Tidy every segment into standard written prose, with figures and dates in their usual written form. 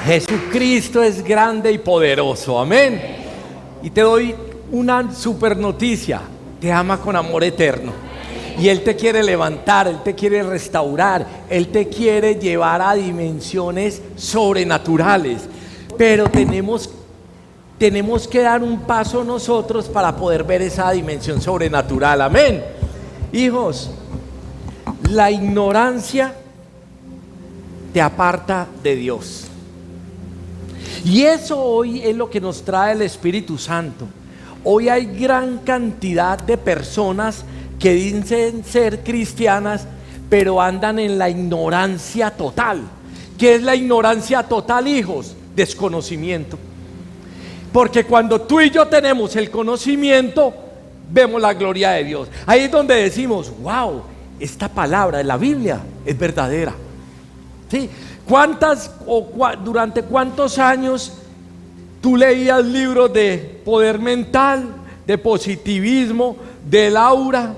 Jesucristo es grande y poderoso, amén. Y te doy una super noticia: te ama con amor eterno. Y Él te quiere levantar, Él te quiere restaurar, Él te quiere llevar a dimensiones sobrenaturales. Pero tenemos que dar un paso nosotros para poder ver esa dimensión sobrenatural, amén. Hijos, la ignorancia te aparta de Dios. Y eso hoy es lo que nos trae el Espíritu Santo. Hoy hay gran cantidad de personas que dicen ser cristianas, pero andan en la ignorancia total. ¿Qué es la ignorancia total, hijos? Desconocimiento. Porque cuando tú y yo tenemos el conocimiento, vemos la gloria de Dios. Ahí es donde decimos: wow, esta palabra de la Biblia es verdadera. ¿Sí? ¿Durante cuántos años tú leías libros de poder mental, de positivismo, de Laura,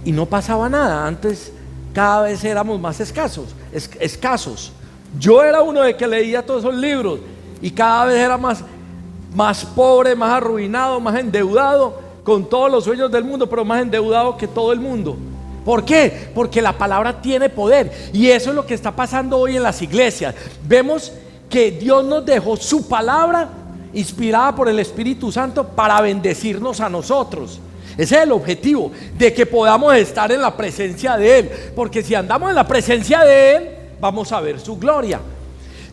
y no pasaba nada? Antes cada vez éramos más escasos. Yo era uno de que leía todos esos libros y cada vez era más pobre, más arruinado, más endeudado, con todos los sueños del mundo, pero más endeudado que todo el mundo. ¿Por qué? Porque la palabra tiene poder, y eso es lo que está pasando hoy en las iglesias. Vemos que Dios nos dejó su palabra inspirada por el Espíritu Santo para bendecirnos a nosotros. Ese es el objetivo, de que podamos estar en la presencia de Él, porque si andamos en la presencia de Él, vamos a ver su gloria.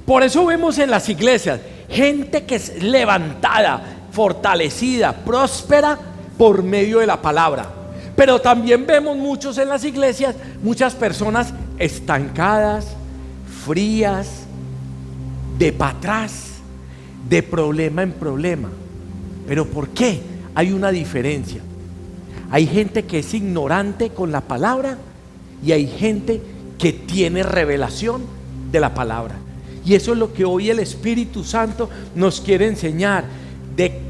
Por eso vemos en las iglesias gente que es levantada, fortalecida, próspera por medio de la palabra. Pero también vemos muchos en las iglesias, muchas personas estancadas, frías, de para atrás, de problema en problema. ¿Pero por qué? Hay una diferencia. Hay gente que es ignorante con la palabra y hay gente que tiene revelación de la palabra. Y eso es lo que hoy el Espíritu Santo nos quiere enseñar, de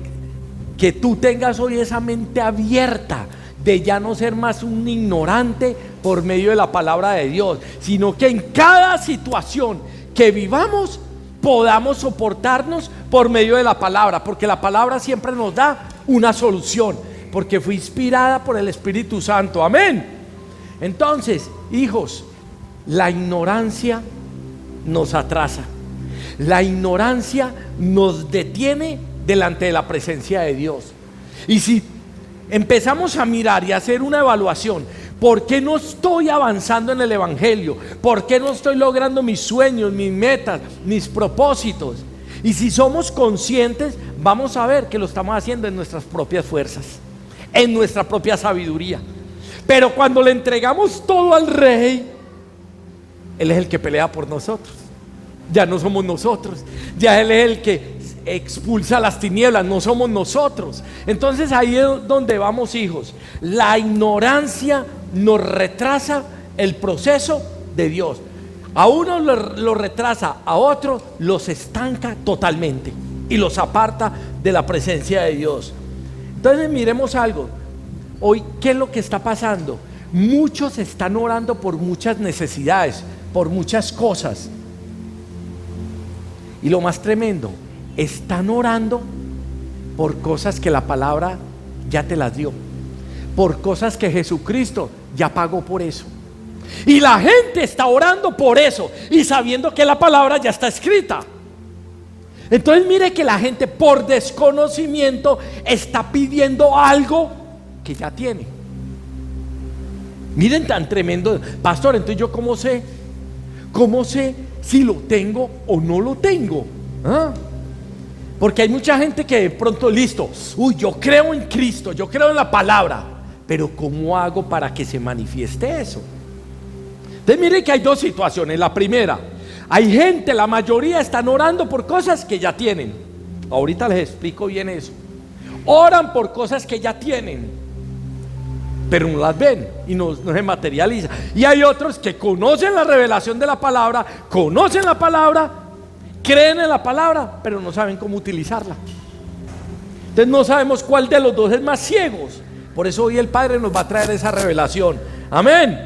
que tú tengas hoy esa mente abierta, de ya no ser más un ignorante por medio de la palabra de Dios, sino que en cada situación que vivamos podamos soportarnos por medio de la palabra, porque la palabra siempre nos da una solución, porque fue inspirada por el Espíritu Santo, amén. Entonces, hijos, la ignorancia nos atrasa, la ignorancia nos detiene delante de la presencia de Dios. Y si empezamos a mirar y a hacer una evaluación, ¿por qué no estoy avanzando en el Evangelio? ¿Por qué no estoy logrando mis sueños, mis metas, mis propósitos? Y si somos conscientes, vamos a ver que lo estamos haciendo en nuestras propias fuerzas, en nuestra propia sabiduría. Pero cuando le entregamos todo al Rey, Él es el que pelea por nosotros. Ya no somos nosotros, ya Él es el que expulsa las tinieblas, no somos nosotros. Entonces ahí es donde vamos, hijos. La ignorancia nos retrasa el proceso de Dios. A uno lo retrasa, a otro los estanca totalmente y los aparta de la presencia de Dios. Entonces miremos algo. Hoy, ¿qué es lo que está pasando? Muchos están orando por muchas necesidades, por muchas cosas. Y lo más tremendo, están orando por cosas que la palabra ya te las dio, por cosas que Jesucristo ya pagó por eso. Y la gente está orando por eso y sabiendo que la palabra ya está escrita. Entonces mire que la gente por desconocimiento está pidiendo algo que ya tiene. Miren tan tremendo, pastor. Entonces yo ¿cómo sé si lo tengo o no lo tengo? ¿Ah? Porque hay mucha gente que de pronto, listo, yo creo en Cristo, yo creo en la palabra, pero ¿cómo hago para que se manifieste eso? Entonces mire que hay dos situaciones. La primera, hay gente, la mayoría están orando por cosas que ya tienen. Ahorita les explico bien eso. Oran por cosas que ya tienen, pero no las ven y no se materializa. Y hay otros que conocen la revelación de la palabra, conocen la palabra, creen en la palabra, pero no saben cómo utilizarla. Entonces no sabemos cuál de los dos es más ciegos. Por eso hoy el Padre nos va a traer esa revelación. Amén.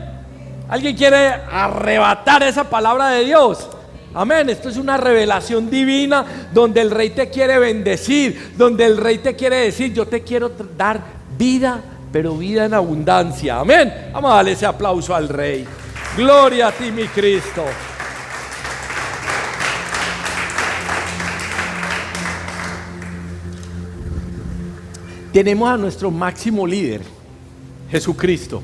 ¿Alguien quiere arrebatar esa palabra de Dios? Amén. Esto es una revelación divina donde el Rey te quiere bendecir, donde el Rey te quiere decir: yo te quiero dar vida, pero vida en abundancia. Amén. Vamos a darle ese aplauso al Rey. Gloria a ti, mi Cristo. Tenemos a nuestro máximo líder, Jesucristo.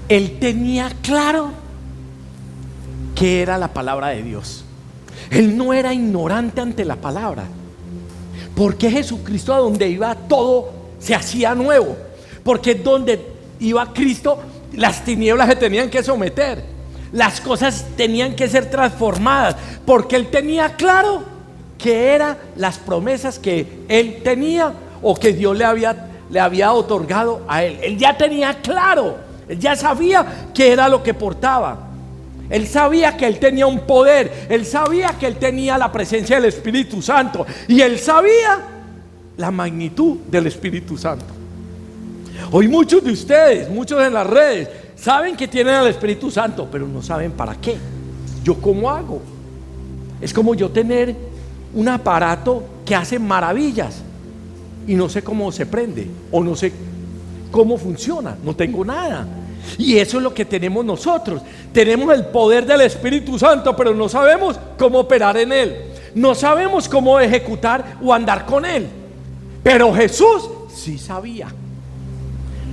Él tenía claro qué era la palabra de Dios. Él no era ignorante ante la palabra. Porque Jesucristo, a donde iba, todo se hacía nuevo. Porque donde iba Cristo, las tinieblas se tenían que someter, las cosas tenían que ser transformadas, porque Él tenía claro que eran las promesas que Él tenía o que Dios le había otorgado a Él. Él ya tenía claro, Él ya sabía qué era lo que portaba. Él sabía que Él tenía un poder, Él sabía que Él tenía la presencia del Espíritu Santo, y Él sabía la magnitud del Espíritu Santo. Hoy muchos de ustedes, muchos en las redes, saben que tienen al Espíritu Santo, pero no saben para qué. ¿Yo cómo hago? Es como yo tener un aparato que hace maravillas y no sé cómo se prende, o no sé cómo funciona, no tengo nada. Y eso es lo que tenemos nosotros. Tenemos el poder del Espíritu Santo, pero no sabemos cómo operar en Él, no sabemos cómo ejecutar o andar con Él. Pero Jesús sí sabía.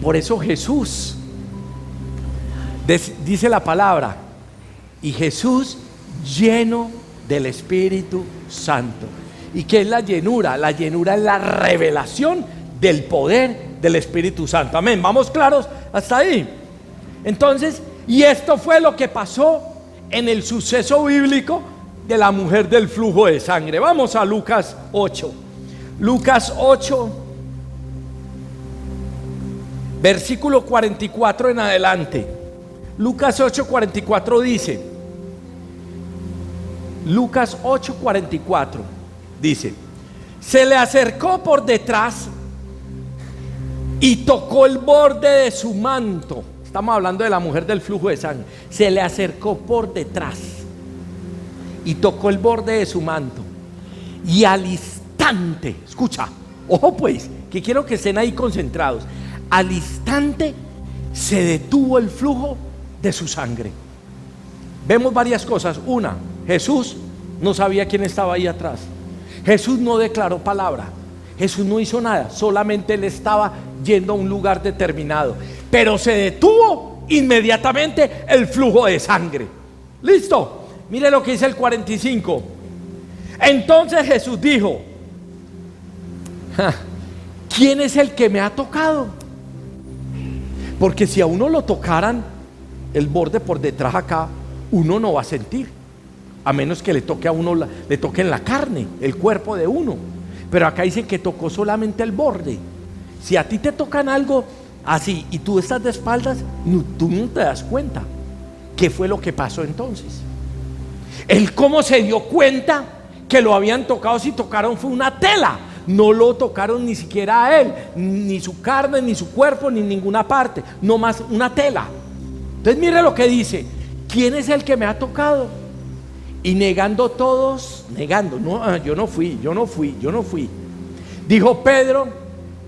Por eso Jesús, dice la palabra, y Jesús lleno del Espíritu Santo. ¿Y qué es la llenura? La llenura es la revelación del poder del Espíritu Santo. Amén, ¿vamos claros hasta ahí? Entonces, y esto fue lo que pasó en el suceso bíblico de la mujer del flujo de sangre. Vamos a Lucas 8. Lucas 8, versículo 44 en adelante. Lucas 8:44 dice, Lucas 8:44 dice: se le acercó por detrás y tocó el borde de su manto. Estamos hablando de la mujer del flujo de sangre. Se le acercó por detrás y tocó el borde de su manto, y al instante, escucha, ojo pues, que quiero que estén ahí concentrados. Al instante se detuvo el flujo de su sangre. Vemos varias cosas. Una, Jesús no sabía quién estaba ahí atrás. Jesús no declaró palabra. Jesús no hizo nada. Solamente Él estaba yendo a un lugar determinado. Pero se detuvo inmediatamente el flujo de sangre. ¿Listo? Mire lo que dice el 45. Entonces Jesús dijo: ¿quién es el que me ha tocado? Porque si a uno lo tocaran el borde por detrás acá, uno no va a sentir, a menos que le toque a uno, le toque en la carne, el cuerpo de uno. Pero acá dice que tocó solamente el borde. Si a ti te tocan algo así y tú estás de espaldas, tú no te das cuenta. ¿Qué fue lo que pasó entonces? Él, ¿cómo se dio cuenta que lo habían tocado? Si tocaron fue una tela. No lo tocaron ni siquiera a él, ni su carne, ni su cuerpo, ni ninguna parte, no más una tela. Entonces mire lo que dice: ¿quién es el que me ha tocado? Y negando todos, no, yo no fui. Dijo Pedro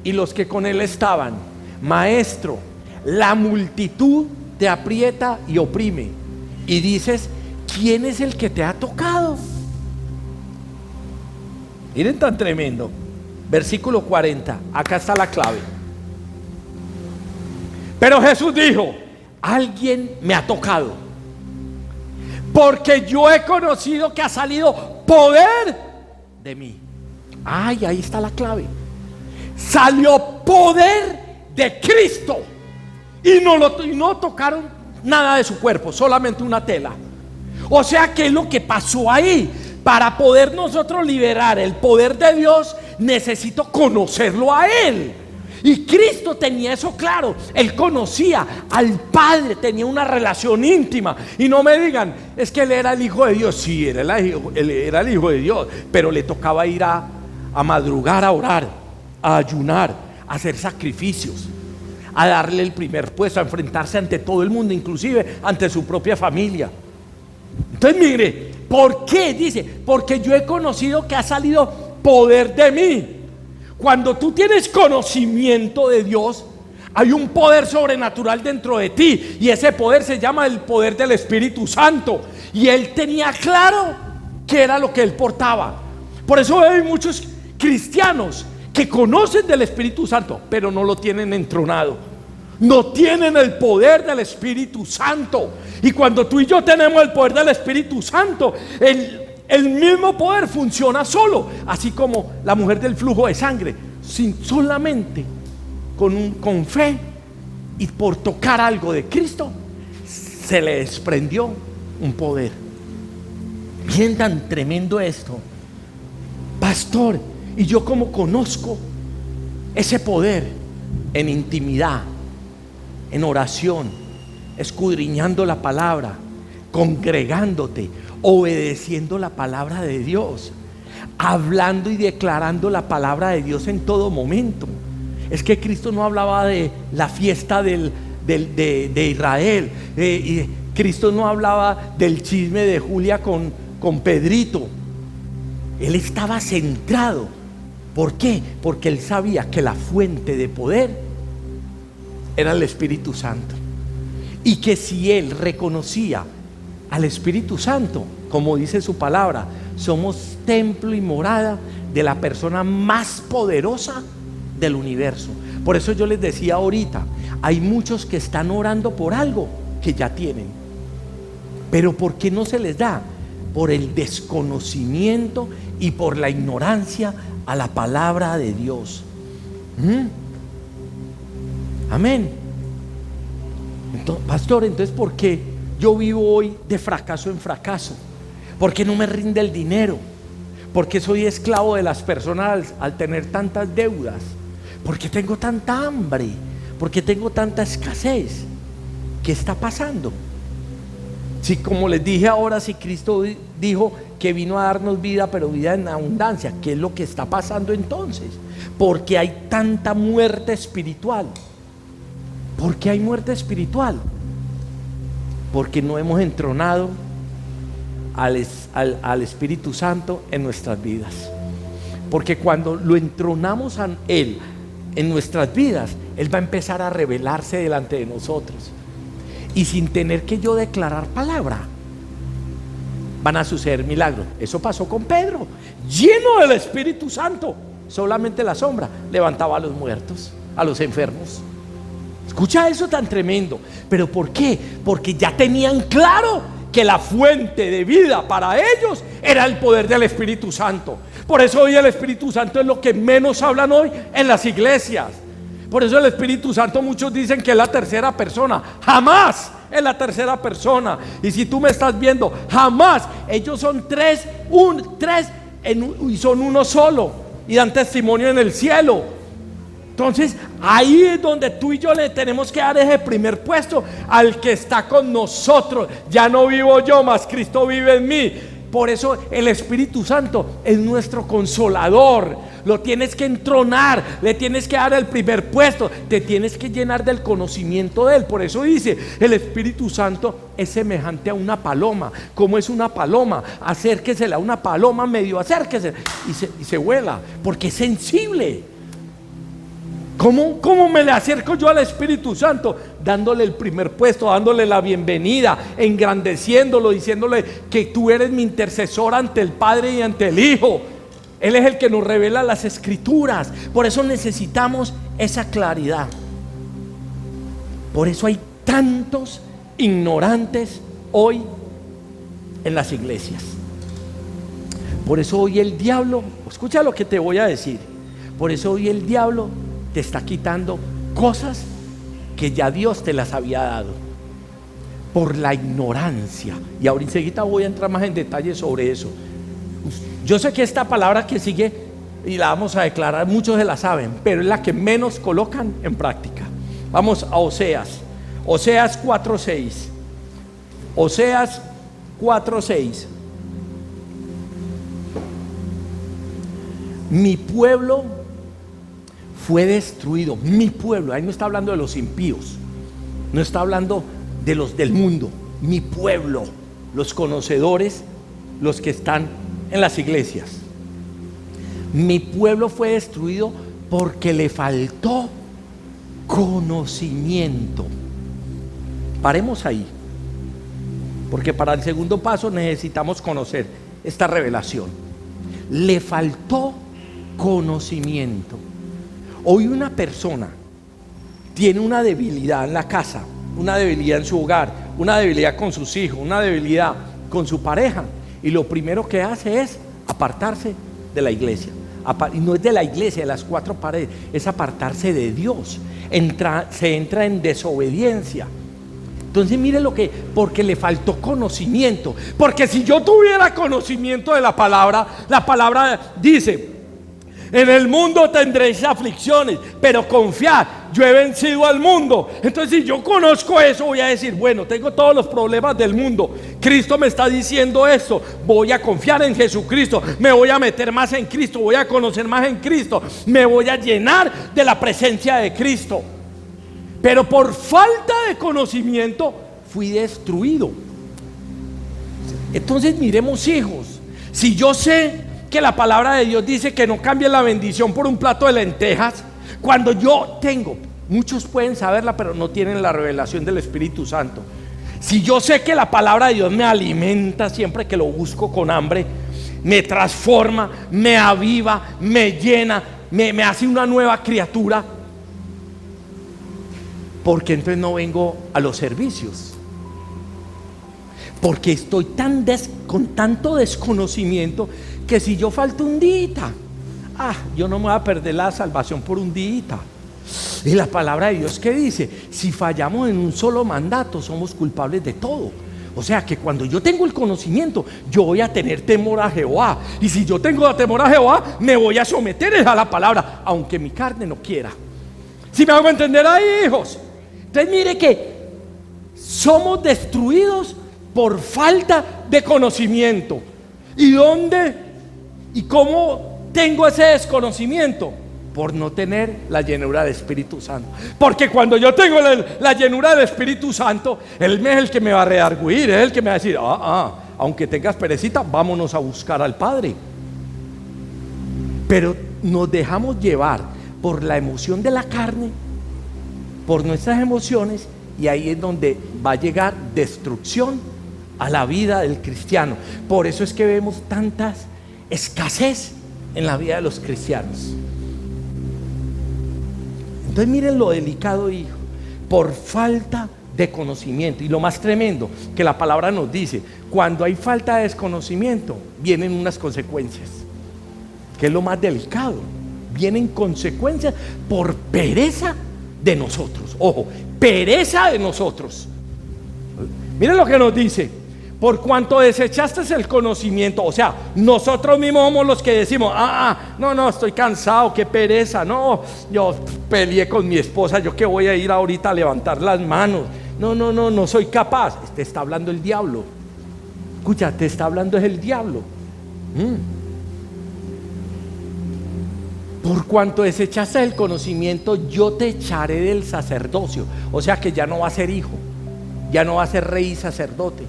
y los que con él estaban: Maestro, la multitud te aprieta y oprime, y dices: ¿quién es el que te ha tocado? Miren tan tremendo. Versículo 40, acá está la clave. Pero Jesús dijo: alguien me ha tocado, porque yo he conocido que ha salido poder de mí. Ay, ahí está la clave. Salió poder de Cristo, y no tocaron nada de su cuerpo, solamente una tela. O sea, ¿qué es lo que pasó ahí? Para poder nosotros liberar el poder de Dios, necesito conocerlo a Él. Y Cristo tenía eso claro. Él conocía al Padre, tenía una relación íntima. Y no me digan, es que Él era el Hijo de Dios. Sí, él era el Hijo de Dios, pero le tocaba ir a madrugar, a orar, a ayunar, a hacer sacrificios, a darle el primer puesto, a enfrentarse ante todo el mundo, inclusive ante su propia familia. Entonces mire, ¿por qué? Dice, porque yo he conocido que ha salido poder de mí. Cuando tú tienes conocimiento de Dios, hay un poder sobrenatural dentro de ti, y ese poder se llama el poder del Espíritu Santo. Y él tenía claro qué era lo que él portaba. Por eso hay muchos cristianos que conocen del Espíritu Santo, pero no lo tienen entronado. No tienen el poder del Espíritu Santo. Y cuando tú y yo tenemos el poder del Espíritu Santo, el mismo poder funciona solo. Así como la mujer del flujo de sangre, solamente con fe y por tocar algo de Cristo, se le desprendió un poder. Bien tan tremendo esto, pastor. Y yo, como conozco ese poder en intimidad, en oración, escudriñando la palabra, congregándote, obedeciendo la palabra de Dios, hablando y declarando la palabra de Dios en todo momento. Es que Cristo no hablaba de la fiesta de Israel, y Cristo no hablaba del chisme de Julia con Pedrito. Él estaba centrado. ¿Por qué? Porque él sabía que la fuente de poder era el Espíritu Santo, y que si él reconocía al Espíritu Santo, como dice su palabra, somos templo y morada de la persona más poderosa del universo. Por eso yo les decía ahorita, hay muchos que están orando por algo que ya tienen, pero ¿por qué no se les da? Por el desconocimiento y por la ignorancia a la palabra de Dios. Amén. Entonces, pastor, entonces ¿por qué yo vivo hoy de fracaso en fracaso? ¿Por qué no me rinde el dinero? ¿Por qué soy esclavo de las personas al tener tantas deudas? ¿Por qué tengo tanta hambre? ¿Por qué tengo tanta escasez? ¿Qué está pasando? Si, como les dije ahora, si Cristo dijo que vino a darnos vida, pero vida en abundancia, ¿qué es lo que está pasando entonces? ¿Por qué hay tanta muerte espiritual? ¿Por qué hay muerte espiritual? Porque no hemos entronado al Espíritu Santo en nuestras vidas. Porque cuando lo entronamos a Él en nuestras vidas, Él va a empezar a revelarse delante de nosotros, y sin tener que yo declarar palabra, van a suceder milagros. Eso pasó con Pedro, lleno del Espíritu Santo. Solamente la sombra levantaba a los muertos, a los enfermos. Escucha eso tan tremendo. ¿Pero por qué? Porque ya tenían claro que la fuente de vida para ellos era el poder del Espíritu Santo. Por eso hoy el Espíritu Santo es lo que menos hablan hoy en las iglesias. Por eso el Espíritu Santo, muchos dicen que es la tercera persona. Jamás es la tercera persona. Y si tú me estás viendo, jamás. Ellos son tres y son uno solo, y dan testimonio en el cielo. Entonces ahí es donde tú y yo le tenemos que dar ese primer puesto al que está con nosotros. Ya no vivo yo, mas Cristo vive en mí. Por eso el Espíritu Santo es nuestro consolador. Lo tienes que entronar, le tienes que dar el primer puesto, te tienes que llenar del conocimiento de Él. Por eso dice, el Espíritu Santo es semejante a una paloma. ¿Cómo es una paloma? Acérquesela a una paloma, medio acérquese, y se vuela, porque es sensible. ¿Cómo me le acerco yo al Espíritu Santo? Dándole el primer puesto, dándole la bienvenida, engrandeciéndolo, diciéndole que tú eres mi intercesor ante el Padre y ante el Hijo. Él es el que nos revela las Escrituras. Por eso necesitamos esa claridad. Por eso hay tantos ignorantes hoy en las iglesias. Por eso hoy el diablo, escucha lo que te voy a decir, por eso hoy el diablo te está quitando cosas que ya Dios te las había dado, por la ignorancia. Y ahorita voy a entrar más en detalle sobre eso. Yo sé que esta palabra que sigue y la vamos a declarar, muchos se la saben, pero es la que menos colocan en práctica. Vamos a Oseas 4:6. Oseas 4:6. Mi pueblo fue destruido. Mi pueblo, ahí no está hablando de los impíos, no está hablando de los del mundo. Mi pueblo los conocedores, los que están en las iglesias. Mi pueblo fue destruido porque le faltó conocimiento. Paremos ahí, porque para el segundo paso necesitamos conocer esta revelación. Le faltó conocimiento. Hoy una persona tiene una debilidad en la casa, una debilidad en su hogar, una debilidad con sus hijos, una debilidad con su pareja, y lo primero que hace es apartarse de la iglesia. Y no es de la iglesia, de las cuatro paredes, es apartarse de Dios. Se entra en desobediencia. Entonces mire porque le faltó conocimiento. Porque si yo tuviera conocimiento de la palabra dice: en el mundo tendréis aflicciones, pero confiad, yo he vencido al mundo. Entonces si yo conozco eso, voy a decir: bueno, tengo todos los problemas del mundo, Cristo me está diciendo esto, voy a confiar en Jesucristo, me voy a meter más en Cristo, voy a conocer más en Cristo, me voy a llenar de la presencia de Cristo. Pero por falta de conocimiento fui destruido. Entonces miremos, hijos, si yo sé que la palabra de Dios dice que no cambie la bendición por un plato de lentejas, cuando yo tengo, muchos pueden saberla pero no tienen la revelación del Espíritu Santo. Si yo sé que la palabra de Dios me alimenta siempre que lo busco con hambre, me transforma, me aviva, me llena, me hace una nueva criatura, porque entonces no vengo a los servicios, porque estoy con tanto desconocimiento que si yo falto un día, yo no me voy a perder la salvación por un día. Y la palabra de Dios, ¿qué dice? Si fallamos en un solo mandato, somos culpables de todo. O sea que cuando yo tengo el conocimiento, yo voy a tener temor a Jehová. Y si yo tengo temor a Jehová, me voy a someter a la palabra, aunque mi carne no quiera. ¿Sí me hago entender ahí, hijos? Entonces mire que somos destruidos por falta de conocimiento. ¿Y dónde y cómo tengo ese desconocimiento? Por no tener la llenura del Espíritu Santo. Porque cuando yo tengo la llenura del Espíritu Santo, Él es el que me va a redarguir, es el que me va a decir: aunque tengas perecita, vámonos a buscar al Padre. Pero nos dejamos llevar por la emoción de la carne, por nuestras emociones, y ahí es donde va a llegar destrucción a la vida del cristiano. Por eso es que vemos tanta escasez en la vida de los cristianos. Entonces miren lo delicado, hijo, por falta de conocimiento. Y lo más tremendo que la palabra nos dice: cuando hay falta de desconocimiento, vienen unas consecuencias, que es lo más delicado. Vienen consecuencias por pereza de nosotros. Ojo, pereza de nosotros. Miren lo que nos dice: por cuanto desechaste el conocimiento. O sea, nosotros mismos somos los que decimos: no, estoy cansado, qué pereza, no, yo peleé con mi esposa, yo que voy a ir ahorita a levantar las manos, no soy capaz. Te está hablando el diablo. Escucha, te está hablando es el diablo. Por cuanto desechaste el conocimiento, yo te echaré del sacerdocio. O sea que ya no va a ser hijo, ya no va a ser rey y sacerdote.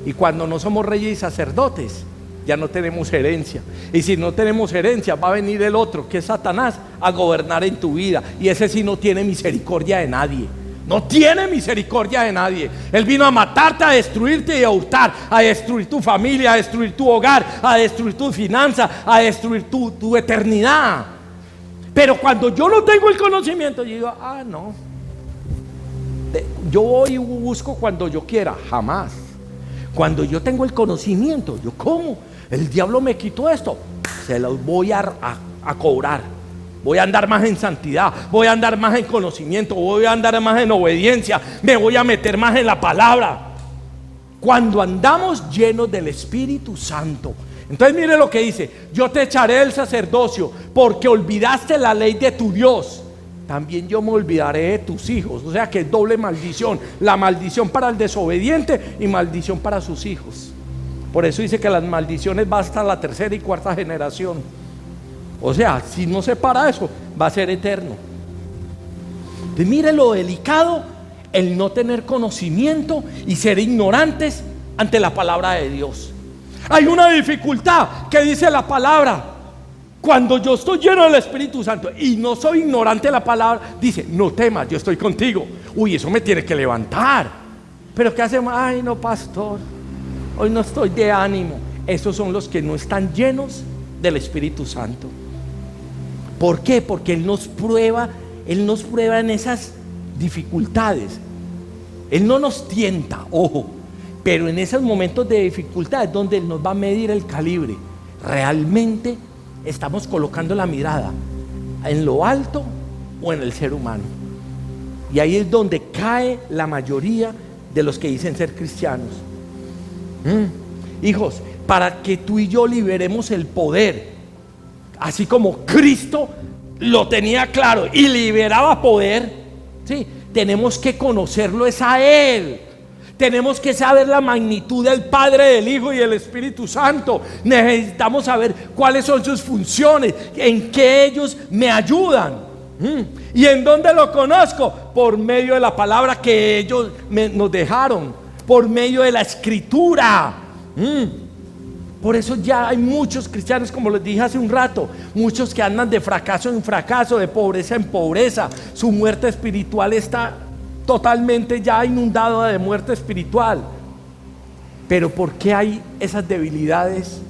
Y cuando no somos reyes y sacerdotes, ya no tenemos herencia. Y si no tenemos herencia, va a venir el otro, que es Satanás, a gobernar en tu vida. Y ese sí no tiene misericordia de nadie. No tiene misericordia de nadie. Él vino a matarte, a destruirte y a hurtar, a destruir tu familia, a destruir tu hogar, a destruir tu finanza, a destruir tu eternidad. Pero cuando yo no tengo el conocimiento, yo digo: no, yo voy y busco cuando yo quiera. Jamás. Cuando yo tengo el conocimiento, yo, ¿cómo? El diablo me quitó esto, se los voy a cobrar. Voy a andar más en santidad, voy a andar más en conocimiento, voy a andar más en obediencia, me voy a meter más en la palabra. Cuando andamos llenos del Espíritu Santo. Entonces mire lo que dice: yo te echaré del sacerdocio porque olvidaste la ley de tu Dios. También yo me olvidaré de tus hijos. O sea que es doble maldición. La maldición para el desobediente y maldición para sus hijos. Por eso dice que las maldiciones van hasta la tercera y cuarta generación. O sea, si no se para eso, va a ser eterno. Entonces mire lo delicado, el no tener conocimiento y ser ignorantes ante la palabra de Dios. Hay una dificultad que dice la palabra. Cuando yo estoy lleno del Espíritu Santo y no soy ignorante de la palabra, dice: no temas, yo estoy contigo. Uy, eso me tiene que levantar. Pero ¿qué hacemos? Ay, no, pastor, hoy no estoy de ánimo. Esos son los que no están llenos del Espíritu Santo. ¿Por qué? Porque Él nos prueba en esas dificultades. Él no nos tienta, ojo, pero en esos momentos de dificultad es donde Él nos va a medir el calibre. Realmente estamos colocando la mirada en lo alto o en el ser humano. Y ahí es donde cae la mayoría de los que dicen ser cristianos. Hijos, para que tú y yo liberemos el poder, así como Cristo lo tenía claro y liberaba poder, ¿sí? Tenemos que conocerlo es a Él. Tenemos que saber la magnitud del Padre, del Hijo y del Espíritu Santo. Necesitamos saber cuáles son sus funciones, en qué ellos me ayudan. ¿Y en dónde lo conozco? Por medio de la palabra que ellos nos dejaron, por medio de la Escritura. Por eso ya hay muchos cristianos, como les dije hace un rato, muchos que andan de fracaso en fracaso, de pobreza en pobreza. Su muerte espiritual está totalmente ya inundado de muerte espiritual. Pero ¿por qué hay esas debilidades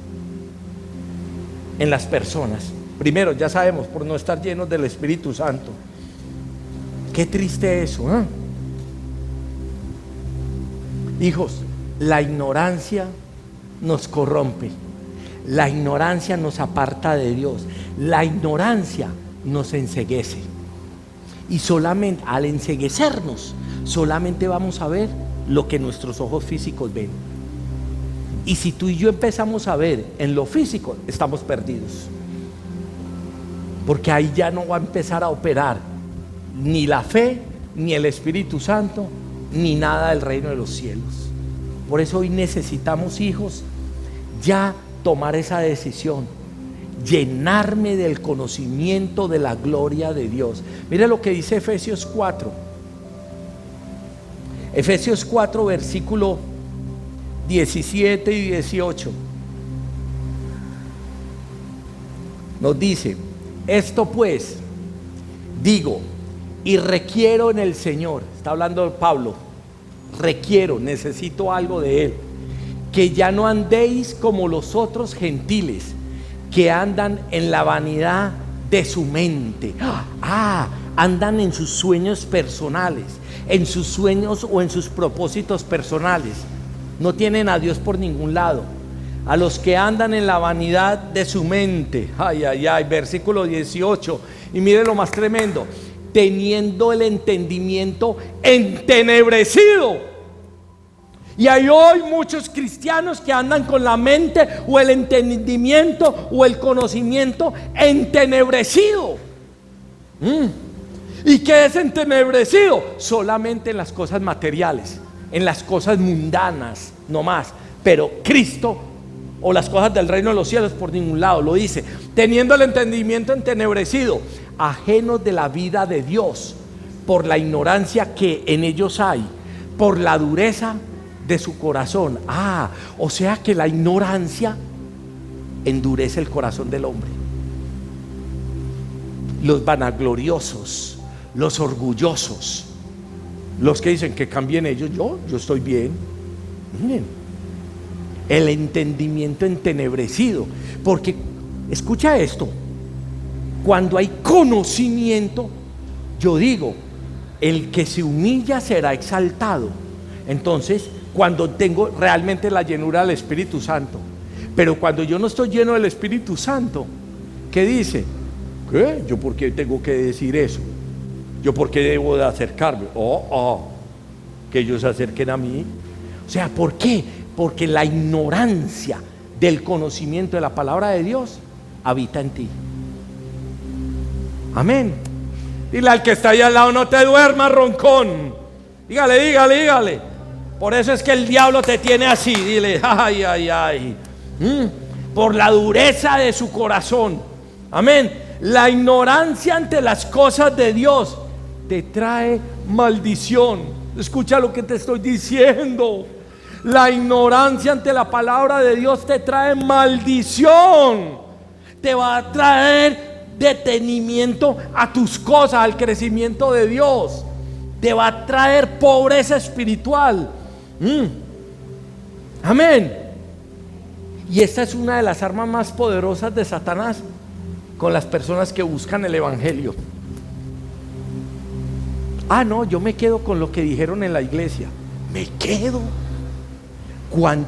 en las personas? Primero, ya sabemos, por no estar llenos del Espíritu Santo. Qué triste eso, ¿eh? Hijos, la ignorancia nos corrompe. La ignorancia nos aparta de Dios. La ignorancia nos enceguece. Y solamente al enceguecernos, solamente vamos a ver lo que nuestros ojos físicos ven. Y si tú y yo empezamos a ver en lo físico, estamos perdidos. Porque ahí ya no va a empezar a operar ni la fe, ni el Espíritu Santo, ni nada del reino de los cielos. Por eso hoy necesitamos, hijos, ya tomar esa decisión, llenarme del conocimiento de la gloria de Dios. Mire lo que dice Efesios 4. Efesios 4, versículo 17 y 18. Nos dice: esto pues digo y requiero en el Señor. Está hablando Pablo. Requiero, necesito algo de Él. Que ya no andéis como los otros gentiles, que andan en la vanidad de su mente. Andan en sus sueños personales, en sus sueños o en sus propósitos personales. No tienen a Dios por ningún lado. A los que andan en la vanidad de su mente. Versículo 18. Y mire lo más tremendo: teniendo el entendimiento entenebrecido. Y hay hoy muchos cristianos que andan con la mente o el entendimiento o el conocimiento entenebrecido. ¿Y qué es entenebrecido? Solamente en las cosas materiales, en las cosas mundanas, no más. Pero Cristo o las cosas del reino de los cielos por ningún lado. Lo dice: teniendo el entendimiento entenebrecido, ajenos de la vida de Dios, por la ignorancia que en ellos hay, por la dureza de su corazón. O sea que la ignorancia endurece el corazón del hombre. Los vanagloriosos, los orgullosos, los que dicen que cambien ellos, yo estoy bien. Miren, el entendimiento entenebrecido. Porque, escucha esto, cuando hay conocimiento, yo digo, el que se humilla será exaltado. Entonces, cuando tengo realmente la llenura del Espíritu Santo. Pero cuando yo no estoy lleno del Espíritu Santo, ¿qué dice? ¿Qué? ¿Yo por qué tengo que decir eso? ¿Yo por qué debo de acercarme? Que ellos se acerquen a mí. O sea, ¿por qué? Porque la ignorancia del conocimiento de la palabra de Dios habita en ti. Amén. Dile al que está ahí al lado: no te duermas, roncón. Dígale. Por eso es que el diablo te tiene así. Dile: por la dureza de su corazón. Amén. La ignorancia ante las cosas de Dios te trae maldición. Escucha lo que te estoy diciendo. La ignorancia ante la palabra de Dios te trae maldición. Te va a traer detenimiento a tus cosas, al crecimiento de Dios. Te va a traer pobreza espiritual. Amén. Y esta es una de las armas más poderosas de Satanás con las personas que buscan el evangelio. No, yo me quedo con lo que dijeron en la iglesia. Me quedo.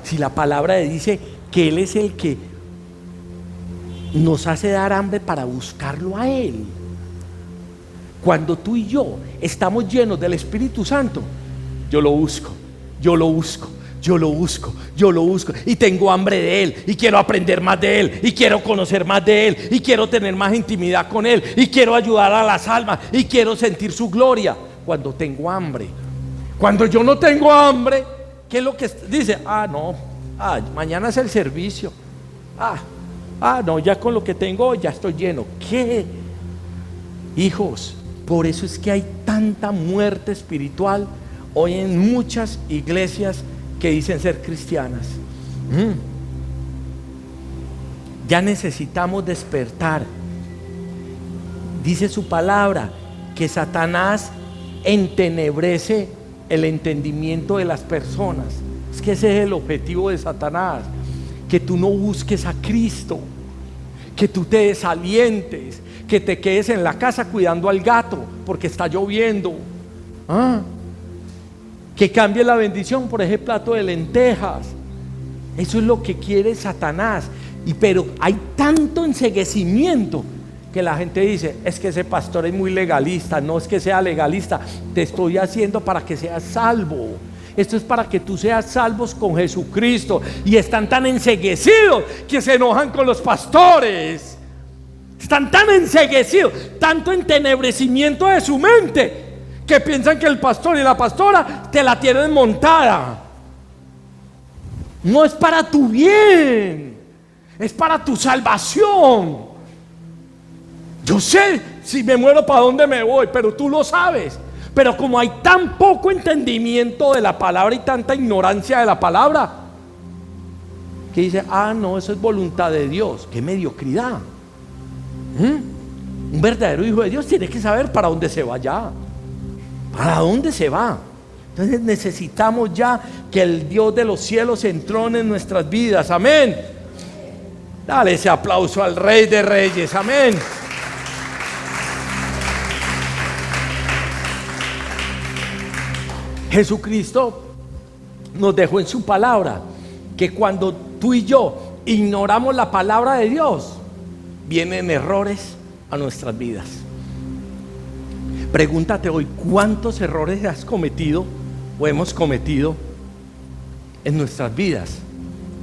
Si la palabra dice que Él es el que nos hace dar hambre para buscarlo a Él. Cuando tú y yo estamos llenos del Espíritu Santo, yo lo busco, yo lo busco, yo lo busco, yo lo busco, y tengo hambre de Él, y quiero aprender más de Él, y quiero conocer más de Él, y quiero tener más intimidad con Él, y quiero ayudar a las almas, y quiero sentir su gloria. Cuando tengo hambre. Cuando yo no tengo hambre, ¿qué es lo que dice? No, mañana es el servicio. No, ya con lo que tengo ya estoy lleno. ¿Qué? Hijos, por eso es que hay tanta muerte espiritual hoy en muchas iglesias que dicen ser cristianas. Ya necesitamos despertar. Dice su palabra que Satanás entenebrece el entendimiento de las personas. Es que ese es el objetivo de Satanás, que tú no busques a Cristo, que tú te desalientes, que te quedes en la casa cuidando al gato porque está lloviendo, que cambie la bendición por ese plato de lentejas. Eso es lo que quiere Satanás. Pero hay tanto enceguecimiento que la gente dice: es que ese pastor es muy legalista. No es que sea legalista, te estoy haciendo para que seas salvo. Esto es para que tú seas salvos con Jesucristo. Y están tan enceguecidos que se enojan con los pastores. Están tan enceguecidos, tanto entenebrecimiento de su mente, que piensan que el pastor y la pastora te la tienen montada. No es para tu bien, es para tu salvación. Yo sé si me muero para dónde me voy, pero tú lo sabes. Pero como hay tan poco entendimiento de la palabra y tanta ignorancia de la palabra, que dice: no, eso es voluntad de Dios. ¡Qué mediocridad! Un verdadero hijo de Dios tiene que saber para dónde se va ya. ¿Para dónde se va? Entonces necesitamos ya que el Dios de los cielos entrone en nuestras vidas. Amén. Dale ese aplauso al Rey de Reyes. Amén. Jesucristo nos dejó en su palabra que cuando tú y yo ignoramos la palabra de Dios, vienen errores a nuestras vidas. Pregúntate hoy: ¿cuántos errores has cometido o hemos cometido en nuestras vidas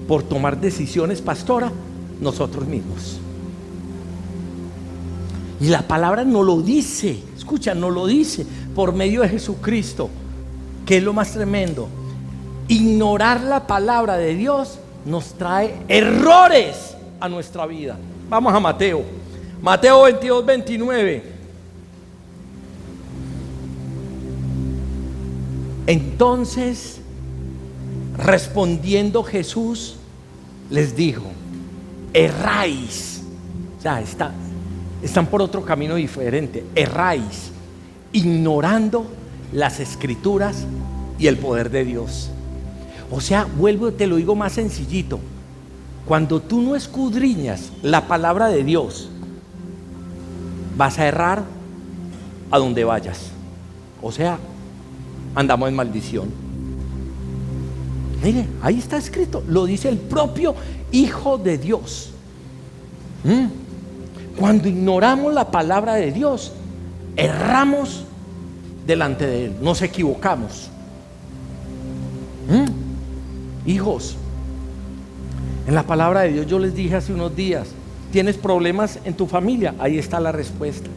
por tomar decisiones, pastora, nosotros mismos? Y la palabra nos lo dice, escucha, nos lo dice por medio de Jesucristo. ¿Qué es lo más tremendo? Ignorar la palabra de Dios nos trae errores a nuestra vida. Vamos a Mateo 22, 29. Entonces, respondiendo Jesús, les dijo: erráis. O sea, están por otro camino diferente. Erráis, ignorando las escrituras y el poder de Dios. O sea, vuelvo, te lo digo más sencillito. Cuando tú no escudriñas la palabra de Dios, vas a errar a donde vayas. O sea, andamos en maldición. Mire, ahí está escrito, lo dice el propio Hijo de Dios. Cuando ignoramos la palabra de Dios, erramos delante de Él, nos equivocamos. Hijos, en la palabra de Dios yo les dije hace unos días: ¿tienes problemas en tu familia? Ahí está la respuesta.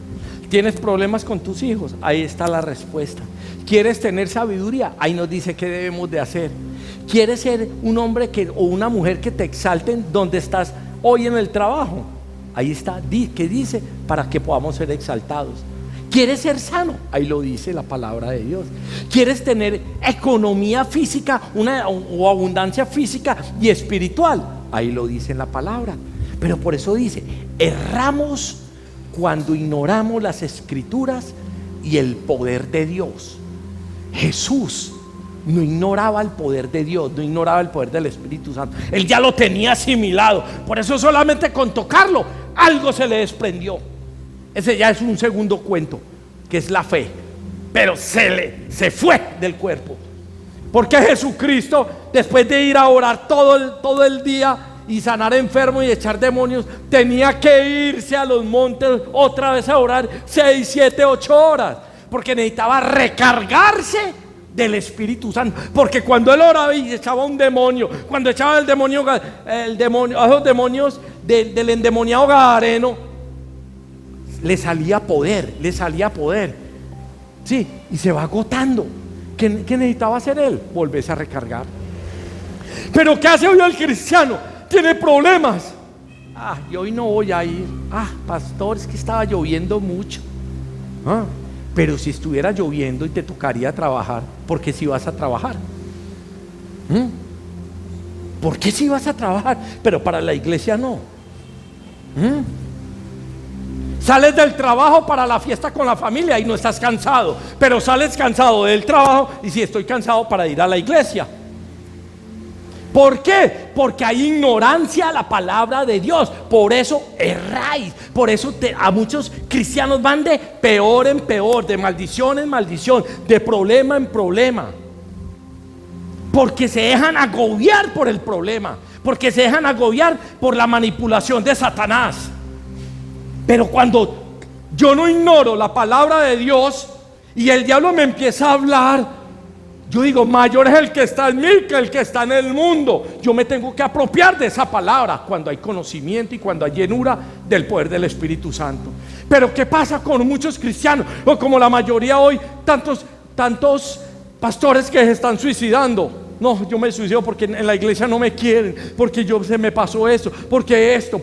¿Tienes problemas con tus hijos? Ahí está la respuesta. ¿Quieres tener sabiduría? Ahí nos dice qué debemos de hacer. ¿Quieres ser un hombre o una mujer que te exalten donde estás hoy en el trabajo? Ahí está, ¿qué dice? Para que podamos ser exaltados. ¿Quieres ser sano? Ahí lo dice la palabra de Dios. ¿Quieres tener economía física o abundancia física y espiritual? Ahí lo dice en la palabra. Pero por eso dice, erramos cuando ignoramos las escrituras y el poder de Dios. Jesús no ignoraba el poder de Dios, no ignoraba el poder del Espíritu Santo. Él ya lo tenía asimilado. Por eso solamente con tocarlo, algo se le desprendió. Ese ya es un segundo cuento, que es la fe. Pero se fue del cuerpo. Porque Jesucristo, después de ir a orar todo el día y sanar enfermos y echar demonios, tenía que irse a los montes otra vez a orar 6, 7, 8 horas. Porque necesitaba recargarse del Espíritu Santo. Porque cuando él oraba y echaba un demonio, cuando echaba el demonio a esos demonios del endemoniado gadareno, le salía poder. Sí, y se va agotando. ¿Qué necesitaba hacer él? Volverse a recargar. Pero ¿qué hace hoy el cristiano? Tiene problemas. Y hoy no voy a ir. Pastor, es que estaba lloviendo mucho. Pero si estuviera lloviendo y te tocaría trabajar, ¿por qué si vas a trabajar? ¿Por qué si vas a trabajar? Pero para la iglesia no. Sales del trabajo para la fiesta con la familia y no estás cansado, pero sales cansado del trabajo y si estoy cansado para ir a la iglesia. ¿Por qué? Porque hay ignorancia a la palabra de Dios. Por eso erráis. Por eso a muchos cristianos van de peor en peor, de maldición en maldición, de problema en problema. Porque se dejan agobiar por el problema, porque se dejan agobiar por la manipulación de Satanás. Pero cuando yo no ignoro la palabra de Dios y el diablo me empieza a hablar, yo digo, mayor es el que está en mí que el que está en el mundo. Yo me tengo que apropiar de esa palabra cuando hay conocimiento y cuando hay llenura del poder del Espíritu Santo. Pero ¿qué pasa con muchos cristianos? O como la mayoría hoy, tantos pastores que se están suicidando. No, yo me suicido porque en la iglesia no me quieren, porque se me pasó eso, porque esto.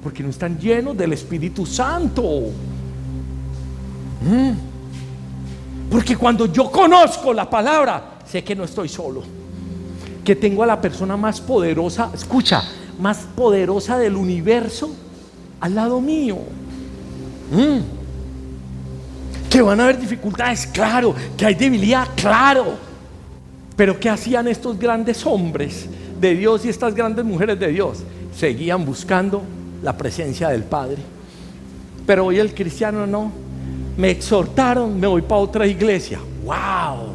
Porque no están llenos del Espíritu Santo. Porque cuando yo conozco la palabra, sé que no estoy solo, que tengo a la persona más poderosa, escucha, más poderosa del universo al lado mío. Que van a haber dificultades, claro, que hay debilidad, claro. Pero ¿qué hacían estos grandes hombres de Dios y estas grandes mujeres de Dios? Seguían buscando la presencia del Padre. Pero hoy el cristiano no. Me exhortaron, me voy para otra iglesia. ¡Wow!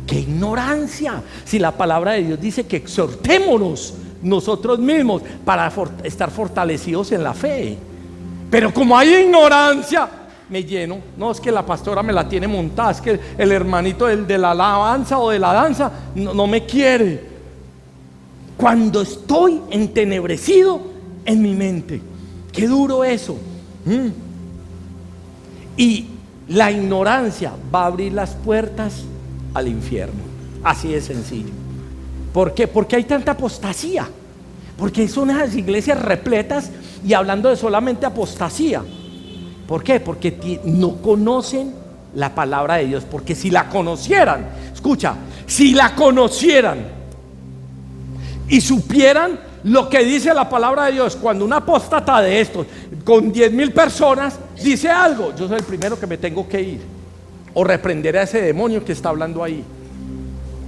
¡Qué ignorancia! Si la palabra de Dios dice que exhortémonos nosotros mismos para estar fortalecidos en la fe. Pero como hay ignorancia, me lleno. No, es que la pastora me la tiene montada, es que el hermanito de la alabanza o de la danza no me quiere. Cuando estoy entenebrecido en mi mente, qué duro eso. Y la ignorancia va a abrir las puertas al infierno. Así de sencillo. ¿Por qué? Porque hay tanta apostasía. Porque son esas iglesias repletas y hablando de solamente apostasía. ¿Por qué? Porque no conocen la palabra de Dios. Porque si la conocieran, escucha, si la conocieran y supieran lo que dice la palabra de Dios, cuando un apóstata de estos con 10,000 personas dice algo, yo soy el primero que me tengo que ir o reprender a ese demonio que está hablando ahí.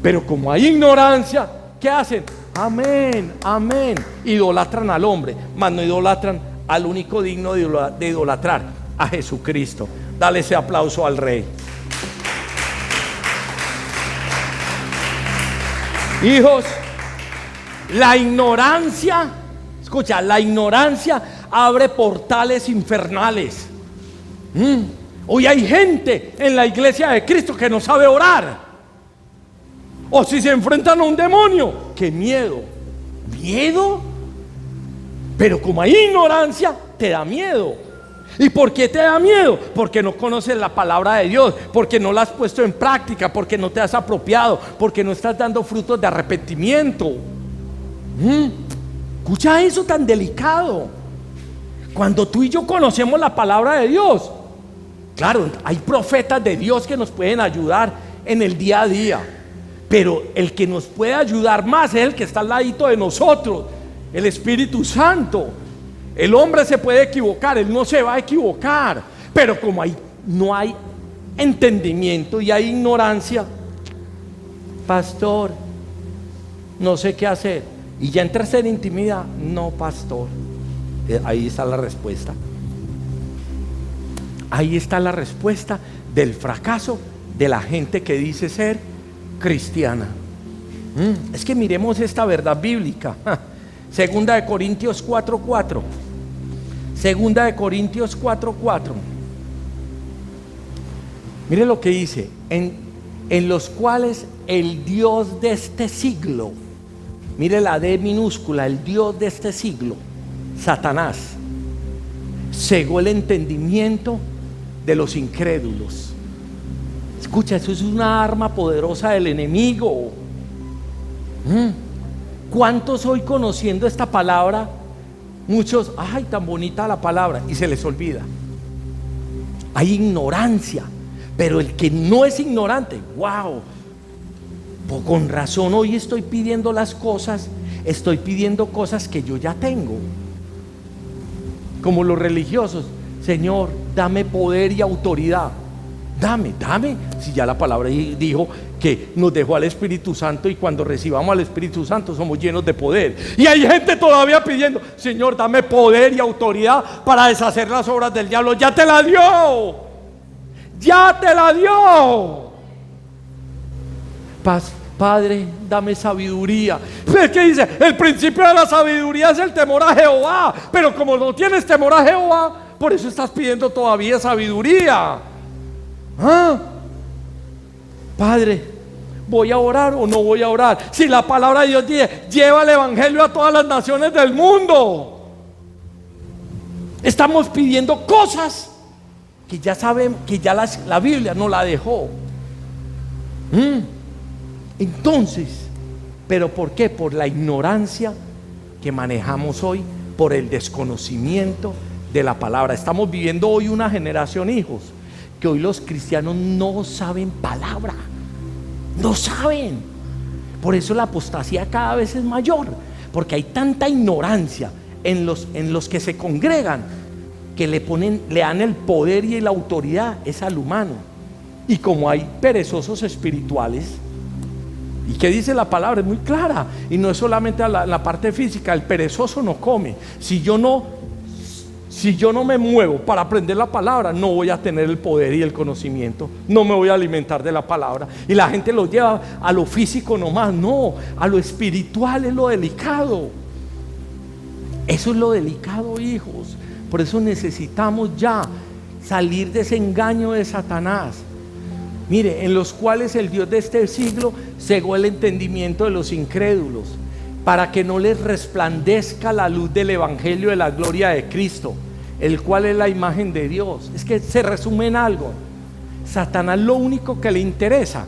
Pero como hay ignorancia, ¿qué hacen? Amén, amén. Idolatran al hombre, mas no idolatran al único digno de idolatrar, a Jesucristo. Dale ese aplauso al Rey. Hijos, la ignorancia, escucha, la ignorancia abre portales infernales. Hoy hay gente en la iglesia de Cristo que no sabe orar. O si se enfrentan a un demonio, ¡qué miedo! ¿Miedo? Pero como hay ignorancia, te da miedo. ¿Y por qué te da miedo? Porque no conoces la palabra de Dios, porque no la has puesto en práctica, porque no te has apropiado, porque no estás dando frutos de arrepentimiento. Escucha eso tan delicado. Cuando tú y yo conocemos la palabra de Dios, Claro, hay profetas de Dios que nos pueden ayudar en el día a día, pero el que nos puede ayudar más es el que está al ladito de nosotros, el Espíritu Santo. El hombre se puede equivocar, él no se va a equivocar, pero como no hay entendimiento y hay ignorancia, pastor, no sé qué hacer, y ya entras en intimidad. No, pastor, ahí está la respuesta. Ahí está la respuesta del fracaso de la gente que dice ser cristiana. Es que miremos esta verdad bíblica. Segunda de Corintios 4:4. Segunda de Corintios 4:4. Mire lo que dice: en los cuales el Dios de este siglo, mire la D minúscula, el Dios de este siglo, Satanás, cegó el entendimiento de los incrédulos. Escucha, eso es una arma poderosa del enemigo. ¿Cuántos hoy conociendo esta palabra? Muchos, ay, tan bonita la palabra, y se les olvida. Hay ignorancia, pero el que no es ignorante, wow, pues con razón hoy estoy pidiendo las cosas, estoy pidiendo cosas que yo ya tengo. Como los religiosos: Señor, dame poder y autoridad. Dame, si ya la palabra dijo que nos dejó al Espíritu Santo, y cuando recibamos al Espíritu Santo somos llenos de poder. Y hay gente todavía pidiendo: Señor, dame poder y autoridad para deshacer las obras del diablo. Ya te la dio, ya te la dio. Padre, dame sabiduría. ¿Qué dice? El principio de la sabiduría es el temor a Jehová. Pero como no tienes temor a Jehová, por eso estás pidiendo todavía sabiduría. Padre, ¿voy a orar o no voy a orar? Si la palabra de Dios dice: lleva el evangelio a todas las naciones del mundo. Estamos pidiendo cosas que ya sabemos, que ya la Biblia no la dejó. Entonces, ¿pero por qué? Por la ignorancia que manejamos hoy, por el desconocimiento de la palabra. Estamos viviendo hoy una generación, hijos, que hoy los cristianos no saben palabra, no saben. Por eso la apostasía cada vez es mayor, porque hay tanta ignorancia en los que se congregan, que le dan el poder y la autoridad es al humano. Y como hay perezosos espirituales, ¿y qué dice la palabra? Es muy clara, y no es solamente la parte física. El perezoso no come. Si yo no me muevo para aprender la palabra, no voy a tener el poder y el conocimiento, no me voy a alimentar de la palabra. Y la gente lo lleva a lo físico nomás. No, a lo espiritual es lo delicado. Eso es lo delicado, hijos. Por eso necesitamos ya salir de ese engaño de Satanás. Mire, en los cuales el Dios de este siglo cegó el entendimiento de los incrédulos, para que no les resplandezca la luz del evangelio de la gloria de Cristo, el cual es la imagen de Dios. Es que se resume en algo: Satanás lo único que le interesa,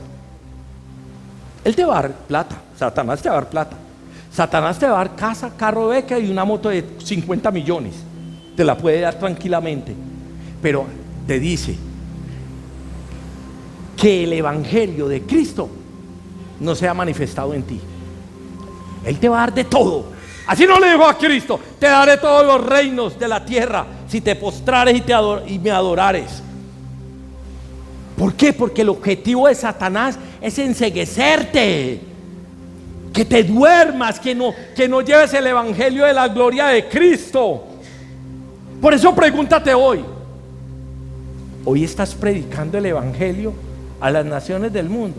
él te va a dar plata. Satanás te va a dar plata. Satanás te va a dar casa, carro, beca y una moto de 50 millones. Te la puede dar tranquilamente, pero te dice que el evangelio de Cristo no se ha manifestado en ti. Él te va a dar de todo. Así no le dijo a Cristo: te daré todos los reinos de la tierra si te postrares y me adorares. ¿Por qué? Porque el objetivo de Satanás es enceguecerte, que te duermas, que no lleves el evangelio de la gloria de Cristo. Por eso pregúntate hoy estás predicando el evangelio a las naciones del mundo.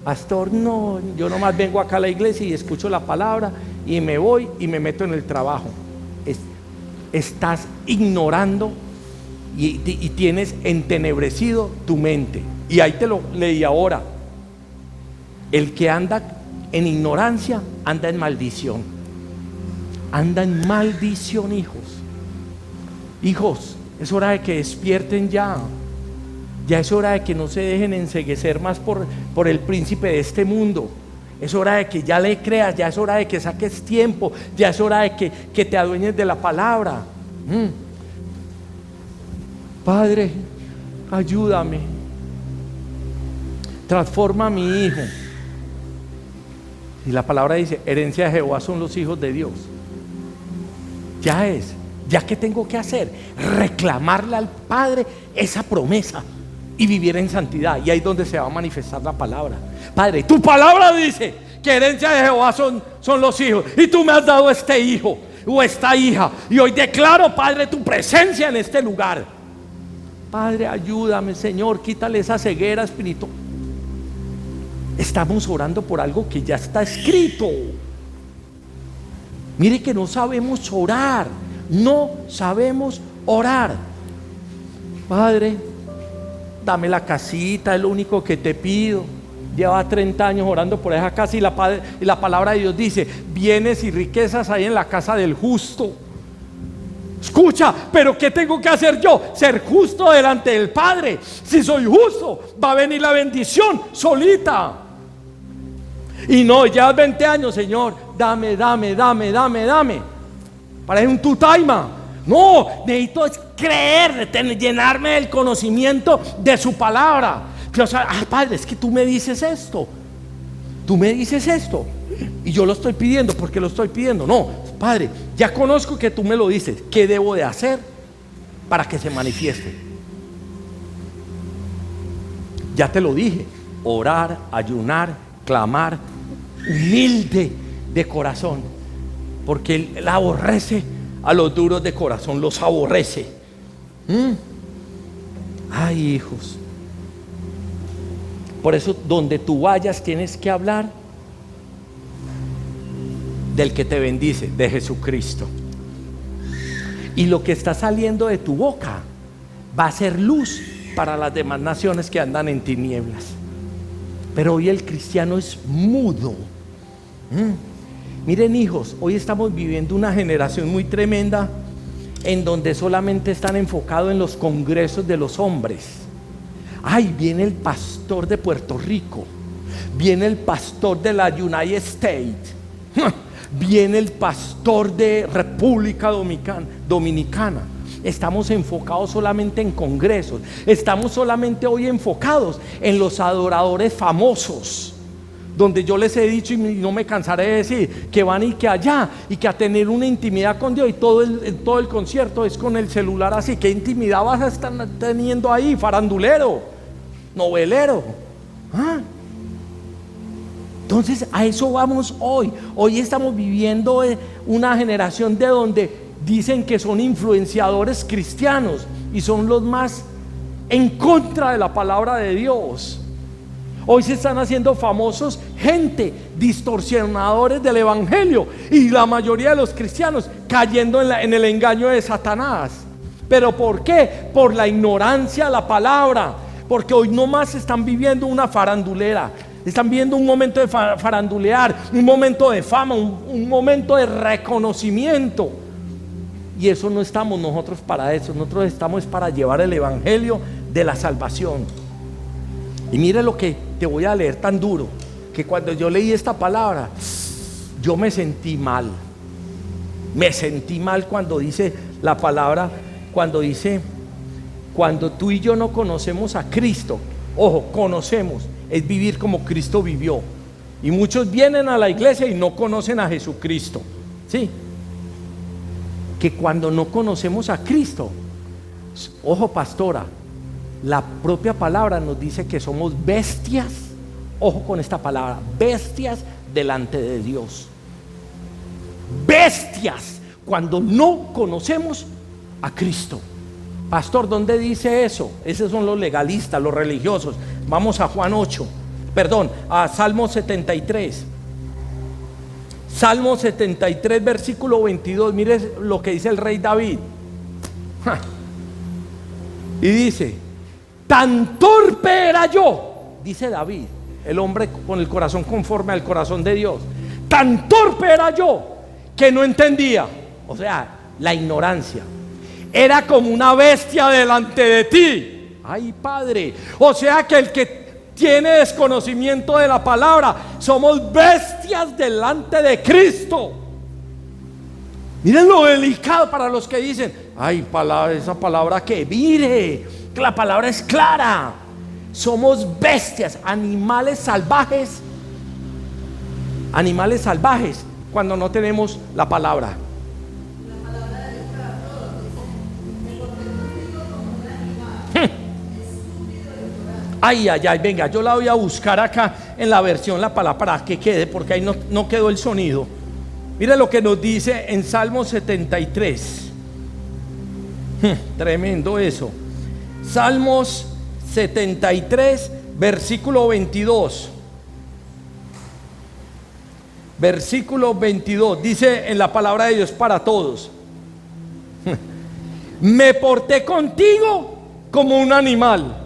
Pastor, no, yo nomás vengo acá a la iglesia y escucho la palabra y me voy y me meto en el trabajo. Estás ignorando y tienes entenebrecido tu mente. Y ahí te lo leí ahora: el que anda en ignorancia anda en maldición. Anda en maldición, hijos. Hijos, es hora de que despierten ya. Ya es hora de que no se dejen enceguecer más por el príncipe de este mundo. Es hora de que ya le creas, ya es hora de que saques tiempo, ya es hora de que te adueñes de la palabra. Padre, ayúdame, transforma a mi hijo. Y la palabra dice, herencia de Jehová son los hijos de Dios. Ya que tengo que hacer, reclamarle al Padre esa promesa y vivir en santidad. Y ahí es donde se va a manifestar la palabra. Padre, tu palabra dice que herencia de Jehová son los hijos, y tú me has dado este hijo o esta hija, y hoy declaro, Padre, tu presencia en este lugar. Padre, ayúdame, Señor, quítale esa ceguera espiritual. Estamos orando por algo que ya está escrito. Mire que no sabemos orar. No sabemos orar. Padre, dame la casita, es lo único que te pido. Lleva 30 años orando por esa casa, y la palabra de Dios dice, bienes y riquezas hay en la casa del justo. Escucha, pero ¿qué tengo que hacer yo? Ser justo delante del Padre. Si soy justo, va a venir la bendición solita. Y no, llevas 20 años, Señor, dame. Parece un tutaima. No, necesito creer, llenarme del conocimiento de su palabra. O sea, Padre, es que tú me dices esto. Y yo lo estoy pidiendo porque lo estoy pidiendo. No, Padre, ya conozco que tú me lo dices. ¿Qué debo de hacer para que se manifieste? Ya te lo dije. Orar, ayunar, clamar, humilde de corazón, porque Él aborrece a los duros de corazón, los aborrece. Ay, hijos, por eso donde tú vayas tienes que hablar del que te bendice, de Jesucristo, y lo que está saliendo de tu boca va a ser luz para las demás naciones que andan en tinieblas. Pero hoy el cristiano es mudo. Miren, hijos, hoy estamos viviendo una generación muy tremenda en donde solamente están enfocados en los congresos de los hombres. Ay, viene el pastor de Puerto Rico, viene el pastor de la United States, viene el pastor de República Dominicana. Estamos enfocados solamente en congresos. Estamos solamente hoy enfocados en los adoradores famosos, donde yo les he dicho y no me cansaré de decir que van y que allá y que a tener una intimidad con Dios, y todo el concierto es con el celular así. ¿Qué intimidad vas a estar teniendo ahí? Farandulero, novelero. Entonces a eso vamos hoy. Hoy estamos viviendo una generación de donde dicen que son influenciadores cristianos y son los más en contra de la palabra de Dios. Hoy se están haciendo famosos gente, distorsionadores del evangelio, y la mayoría de los cristianos cayendo en el engaño de Satanás. ¿Pero por qué? Por la ignorancia de la palabra. Porque hoy nomás están viviendo una farandulera. Están viendo un momento de farandulear, un momento de fama, un momento de reconocimiento. Y eso no estamos nosotros para eso. Nosotros estamos para llevar el evangelio de la salvación. Y mire lo que te voy a leer tan duro, que cuando yo leí esta palabra, yo me sentí mal. Me sentí mal cuando dice la palabra, cuando dice, cuando tú y yo no conocemos a Cristo. Ojo, conocemos, es vivir como Cristo vivió. Y muchos vienen a la iglesia y no conocen a Jesucristo. ¿Sí? Que cuando no conocemos a Cristo, ojo, pastora, la propia palabra nos dice que somos bestias. Ojo con esta palabra, bestias delante de Dios. Bestias cuando no conocemos a Cristo. Pastor, ¿dónde dice eso? Esos son los legalistas, los religiosos. Vamos a a Salmo 73. Salmo 73, versículo 22. Mire lo que dice el rey David. Y dice: tan torpe era yo, dice David, el hombre con el corazón conforme al corazón de Dios. Tan torpe era yo que no entendía. O sea, la ignorancia. Era como una bestia delante de ti. Ay, Padre. O sea que el que tiene desconocimiento de la palabra, somos bestias delante de Cristo. Miren lo delicado para los que dicen: ay, esa palabra que mire, La palabra es clara. Somos bestias, animales salvajes cuando no tenemos la palabra. Ay, venga, yo la voy a buscar acá en la versión la palabra para que quede, porque ahí no quedó el sonido. Mire lo que nos dice en Salmo 73. Tremendo eso. Salmos 73, versículo 22. Versículo 22 dice en la palabra de Dios para todos: me porté contigo como un animal.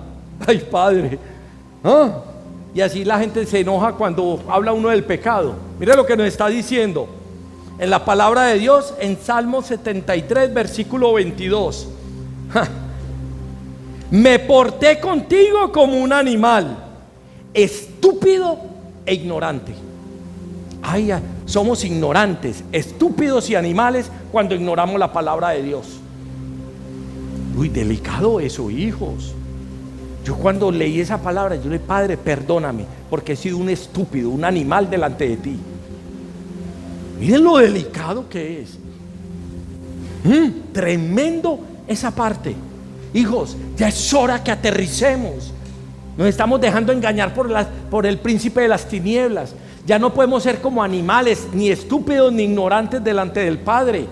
Ay, Padre. Y así la gente se enoja cuando habla uno del pecado. Mire lo que nos está diciendo en la palabra de Dios en Salmo 73, versículo 22. Me porté contigo como un animal, estúpido e ignorante. Ay, somos ignorantes, estúpidos y animales cuando ignoramos la palabra de Dios. Uy, delicado eso, hijos. Yo cuando leí esa palabra, yo le dije: Padre, perdóname, porque he sido un estúpido, un animal delante de ti. Miren lo delicado que es. Tremendo esa parte. Hijos, ya es hora que aterricemos. Nos estamos dejando engañar por el príncipe de las tinieblas. Ya no podemos ser como animales, ni estúpidos ni ignorantes delante del Padre.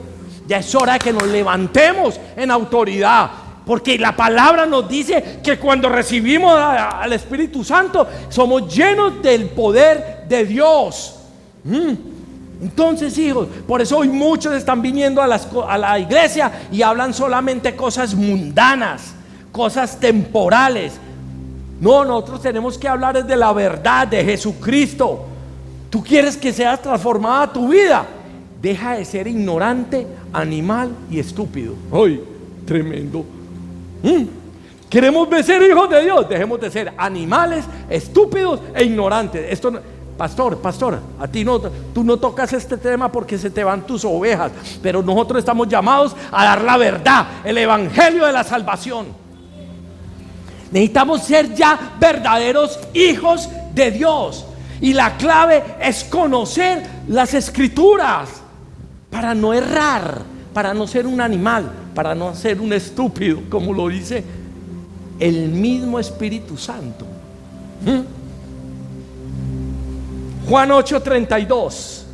Ya es hora que nos levantemos en autoridad, porque la palabra nos dice que cuando recibimos al Espíritu Santo somos llenos del poder de Dios. Entonces, hijos, por eso hoy muchos están viniendo a la iglesia y hablan solamente cosas mundanas, cosas temporales. No, nosotros tenemos que hablar de la verdad de Jesucristo. ¿Tú quieres que seas transformada tu vida? Deja de ser ignorante, animal y estúpido. ¡Ay, tremendo! ¿Queremos ser hijos de Dios? Dejemos de ser animales, estúpidos e ignorantes. Esto no, pastor, a ti no, tú no tocas este tema porque se te van tus ovejas, pero nosotros estamos llamados a dar la verdad, el evangelio de la salvación. Necesitamos ser ya verdaderos hijos de Dios, y la clave es conocer las escrituras para no errar, para no ser un animal, para no ser un estúpido, como lo dice el mismo Espíritu Santo. Juan 8:32.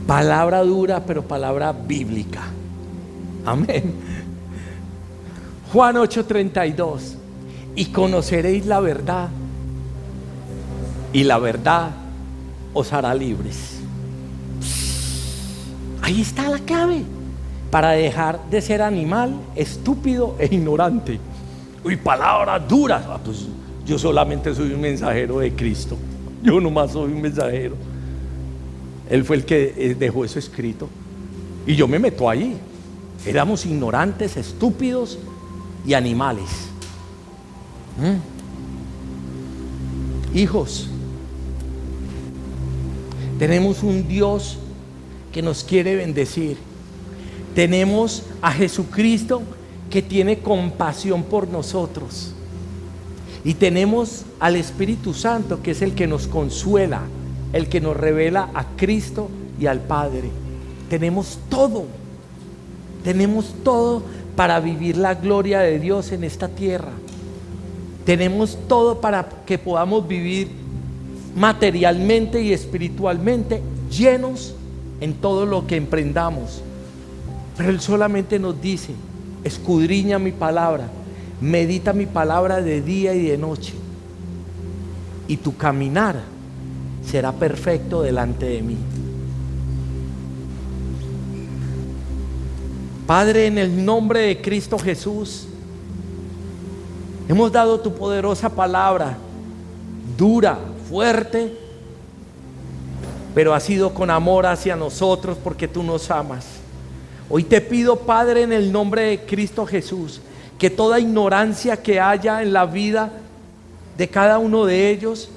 Palabra dura, pero palabra bíblica. Amén. Juan 8:32. Y conoceréis la verdad, y la verdad os hará libres. Ahí está la clave para dejar de ser animal, estúpido e ignorante. Uy, palabras duras. Pues yo solamente soy un mensajero de Cristo. Yo nomás soy un mensajero. Él fue el que dejó eso escrito, y yo me meto ahí. Éramos ignorantes, estúpidos y animales. Hijos, tenemos un Dios que nos quiere bendecir. Tenemos a Jesucristo que tiene compasión por nosotros, y tenemos al Espíritu Santo que es el que nos consuela, el que nos revela a Cristo y al Padre. Tenemos todo para vivir la gloria de Dios en esta tierra. Tenemos todo para que podamos vivir materialmente y espiritualmente llenos en todo lo que emprendamos. Pero Él solamente nos dice: escudriña mi palabra, medita mi palabra de día y de noche, y tu caminar será perfecto delante de mí. Padre, en el nombre de Cristo Jesús, hemos dado tu poderosa palabra, dura, fuerte, pero ha sido con amor hacia nosotros porque tú nos amas. Hoy te pido, Padre, en el nombre de Cristo Jesús, que toda ignorancia que haya en la vida de cada uno de ellos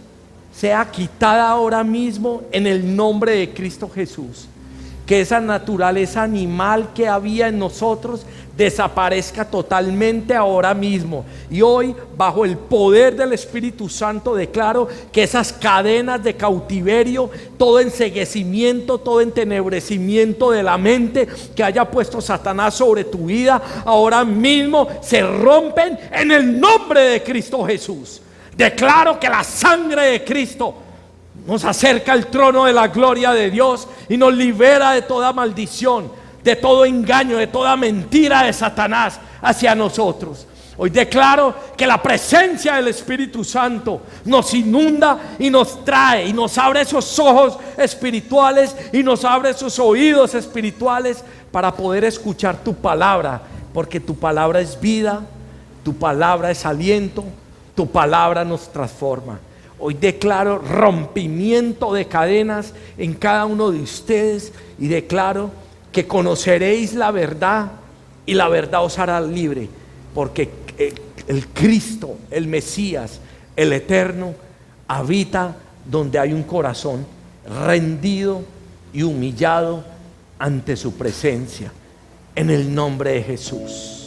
sea quitada ahora mismo en el nombre de Cristo Jesús. que esa naturaleza animal que había en nosotros desaparezca totalmente ahora mismo. Y hoy, bajo el poder del Espíritu Santo, declaro que esas cadenas de cautiverio, todo enceguecimiento, todo entenebrecimiento de la mente que haya puesto Satanás sobre tu vida, ahora mismo se rompen en el nombre de Cristo Jesús. Declaro que la sangre de Cristo nos acerca al trono de la gloria de Dios y nos libera de toda maldición, de todo engaño, de toda mentira de Satanás hacia nosotros. Hoy declaro que la presencia del Espíritu Santo nos inunda y nos trae y nos abre esos ojos espirituales y nos abre esos oídos espirituales para poder escuchar tu palabra, porque tu palabra es vida, tu palabra es aliento, tu palabra nos transforma. Hoy declaro rompimiento de cadenas en cada uno de ustedes y declaro que conoceréis la verdad y la verdad os hará libre, porque el Cristo, el Mesías, el Eterno, habita donde hay un corazón rendido y humillado ante su presencia, en el nombre de Jesús.